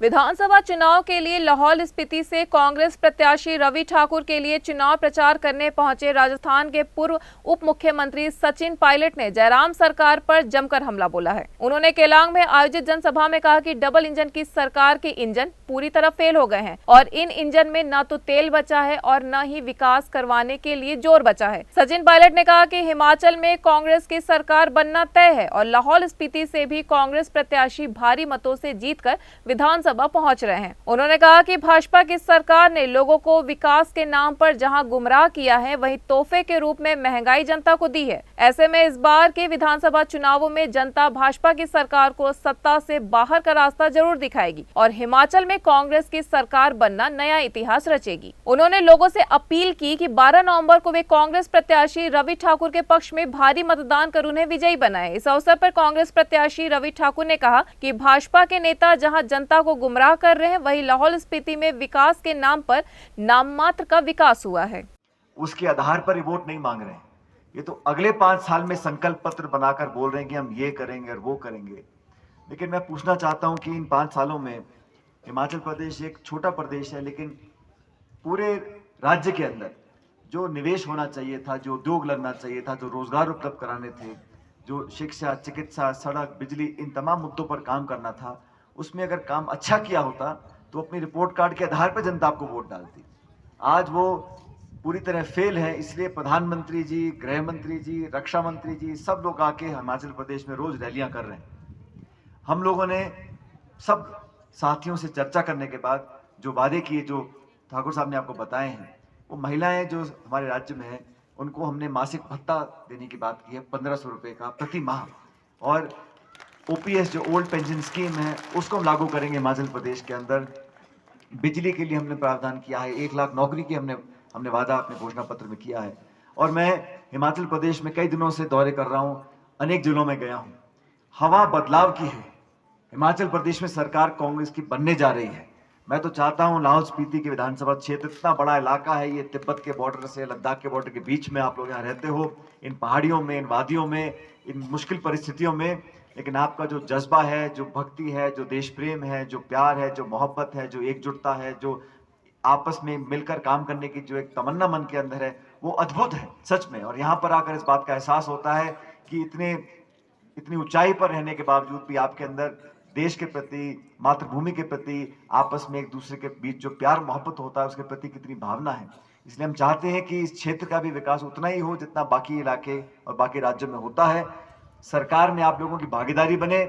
विधानसभा चुनाव के लिए लाहौल स्पीति से कांग्रेस प्रत्याशी रवि ठाकुर के लिए चुनाव प्रचार करने पहुंचे राजस्थान के पूर्व उप मुख्यमंत्री सचिन पायलट ने जयराम सरकार पर जमकर हमला बोला है। उन्होंने केलांग में आयोजित जनसभा में कहा कि डबल इंजन की सरकार के इंजन पूरी तरह फेल हो गए हैं और इन इंजन में न तो तेल बचा है और न ही विकास करवाने के लिए जोर बचा है। सचिन पायलट ने कहा कि हिमाचल में कांग्रेस की सरकार बनना तय है और लाहौल स्पीति से भी कांग्रेस प्रत्याशी भारी मतों से जीतकर विधानसभा पहुंच रहे हैं। उन्होंने कहा कि भाजपा की सरकार ने लोगों को विकास के नाम पर जहां गुमराह किया है, वहीं तोहफे के रूप में महंगाई जनता को दी है। ऐसे में इस बार के विधानसभा चुनावों में जनता भाजपा की सरकार को सत्ता से बाहर का रास्ता जरूर दिखाएगी और हिमाचल में कांग्रेस की सरकार बनना नया इतिहास रचेगी। उन्होंने लोगों से अपील की कि 12 नवंबर को वे कांग्रेस प्रत्याशी रवि ठाकुर के पक्ष में भारी मतदान कर उन्हें विजयी बनाए। इस अवसर पर कांग्रेस प्रत्याशी रवि ठाकुर ने कहा कि भाजपा के नेता जहां जनता को गुमराह कर रहे हैं, वहीं लाहौल स्पीति में विकास के नाम पर नाम मात्र का विकास हुआ है। उसके आधार पर वोट नहीं मांग रहे हैं। ये तो अगले 5 साल में संकल्प पत्र बनाकर बोल रहे हैं कि हम ये करेंगे और वो करेंगे। लेकिन मैं पूछना चाहता हूं कि इन 5 सालों में हिमाचल प्रदेश एक छोटा प्रदेश है, लेकिन पूरे राज्य के अंदर जो निवेश होना चाहिए था, जो उद्योग लगना चाहिए था, जो रोजगार उपलब्ध कराने थे, जो शिक्षा, चिकित्सा, सड़क, बिजली, इन तमाम मुद्दों पर काम करना था, उसमें अगर काम अच्छा किया होता तो अपनी रिपोर्ट कार्ड के आधार पर जनता आपको वोट डालती। आज वो पूरी तरह फेल है। इसलिए प्रधानमंत्री जी, गृह मंत्री जी, रक्षा मंत्री जी सब लोग आके हिमाचल प्रदेश में रोज रैलियां कर रहे हैं। हम लोगों ने सब साथियों से चर्चा करने के बाद जो वादे किए, जो ठाकुर साहब ने आपको बताए हैं, वो महिलाएं जो हमारे राज्य में है उनको हमने मासिक भत्ता देने की बात की है, 1500 रुपये का प्रति माह, और ओपीएस जो ओल्ड पेंशन स्कीम है उसको हम लागू करेंगे हिमाचल प्रदेश के अंदर। बिजली के लिए हमने प्रावधान किया है, 1 लाख नौकरी की हमने वादा अपने घोषणा पत्र में किया है। और मैं हिमाचल प्रदेश में कई दिनों से दौरे कर रहा हूँ, अनेक जिलों में गया हूँ। हवा बदलाव की है। हिमाचल प्रदेश में सरकार कांग्रेस की बनने जा रही है। मैं तो चाहता हूँ लाहौल स्पीति के विधानसभा क्षेत्र इतना बड़ा इलाका है, ये तिब्बत के बॉर्डर से लद्दाख के बॉर्डर के बीच में आप लोग यहाँ रहते हो, इन पहाड़ियों में, इन वादियों में, इन मुश्किल परिस्थितियों में, लेकिन आपका जो जज्बा है, जो भक्ति है, जो देश प्रेम है, जो प्यार है, जो मोहब्बत है, जो एकजुटता है, जो आपस में मिलकर काम करने की जो एक तमन्ना मन के अंदर है, वो अद्भुत है सच में। और यहाँ पर आकर इस बात का एहसास होता है कि इतनी ऊंचाई पर रहने के बावजूद भी आपके अंदर देश के प्रति, मातृभूमि के प्रति, आपस में एक दूसरे के बीच जो प्यार मोहब्बत होता है उसके प्रति कितनी भावना है। इसलिए हम चाहते हैं कि इस क्षेत्र का भी विकास उतना ही हो जितना बाकी इलाके और बाकी राज्यों में होता है। सरकार में आप लोगों की भागीदारी बने,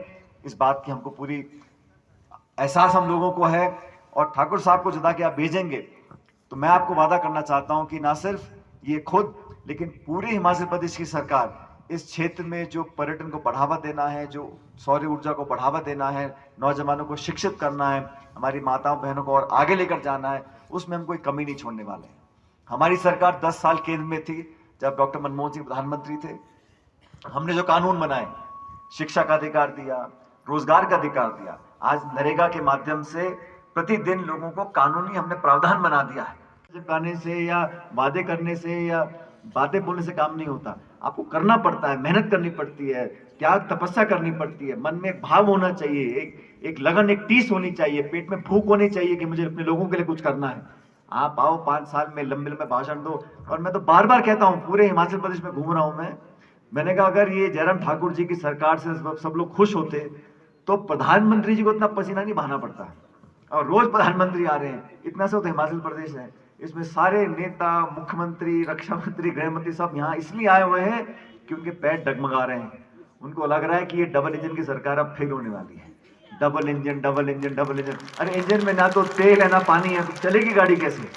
इस बात की हमको पूरी एहसास हम लोगों को है। और ठाकुर साहब को जिता के आप भेजेंगे तो मैं आपको वादा करना चाहता हूं कि ना सिर्फ ये खुद, लेकिन पूरी हिमाचल प्रदेश की सरकार इस क्षेत्र में जो पर्यटन को बढ़ावा देना है, जो सौर ऊर्जा को बढ़ावा देना है, नौजवानों को शिक्षित करना है, हमारी माताओं बहनों को और आगे लेकर जाना है, उसमें हम कोई कमी नहीं छोड़ने वाले हैं। हमारी सरकार 10 साल केंद्र में थी जब डॉक्टर मनमोहन सिंह प्रधानमंत्री थे। हमने जो कानून बनाए, शिक्षा का अधिकार दिया, रोजगार का अधिकार दिया, आज नरेगा के माध्यम से प्रतिदिन लोगों को कानूनी हमने प्रावधान बना दिया है। चिपकाने से या वादे करने से या बातें बोलने से काम नहीं होता, आपको करना पड़ता है, मेहनत करनी पड़ती है, त्याग तपस्या करनी पड़ती है, मन में एक भाव होना चाहिए, एक लगन, एक टीस होनी चाहिए, पेट में भूख होनी चाहिए कि मुझे अपने लोगों के लिए कुछ करना है। आप आओ 5 साल में लंबे लंबे भाषण दो। और मैं तो बार बार कहता हूँ, पूरे हिमाचल प्रदेश में घूम रहा हूँ मैंने कहा अगर ये जयराम ठाकुर जी की सरकार से सब लोग खुश होते तो प्रधानमंत्री जी को इतना पसीना नहीं बहाना पड़ता। और रोज प्रधानमंत्री आ रहे हैं, इतना से तो हिमाचल प्रदेश है, इसमें सारे नेता, मुख्यमंत्री, रक्षा मंत्री, गृह मंत्री सब यहाँ इसलिए आए हुए हैं कि उनके पैर डगमगा रहे हैं। उनको लग रहा है कि ये डबल इंजन की सरकार अब फेल होने वाली है। Double engine, double engine, double engine. अरे इंजन में ना तो तेल है ना पानी है, तो चलेगी गाड़ी कैसे?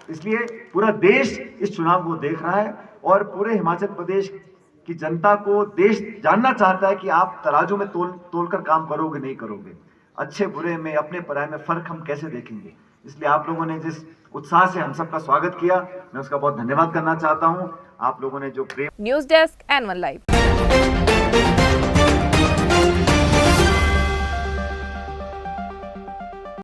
इसलिए पूरा देश इस चुनाव को देख रहा है और पूरे हिमाचल प्रदेश कि जनता को देश जानना चाहता है कि आप तराजू में तोल कर काम करोगे नहीं करोगे, अच्छे बुरे में, अपने पराये में फर्क हम कैसे देखेंगे। इसलिए आप लोगों ने जिस उत्साह से हम सबका स्वागत किया, मैं उसका बहुत धन्यवाद करना चाहता हूं। आप लोगों ने जो प्रेम। News desk N1 live.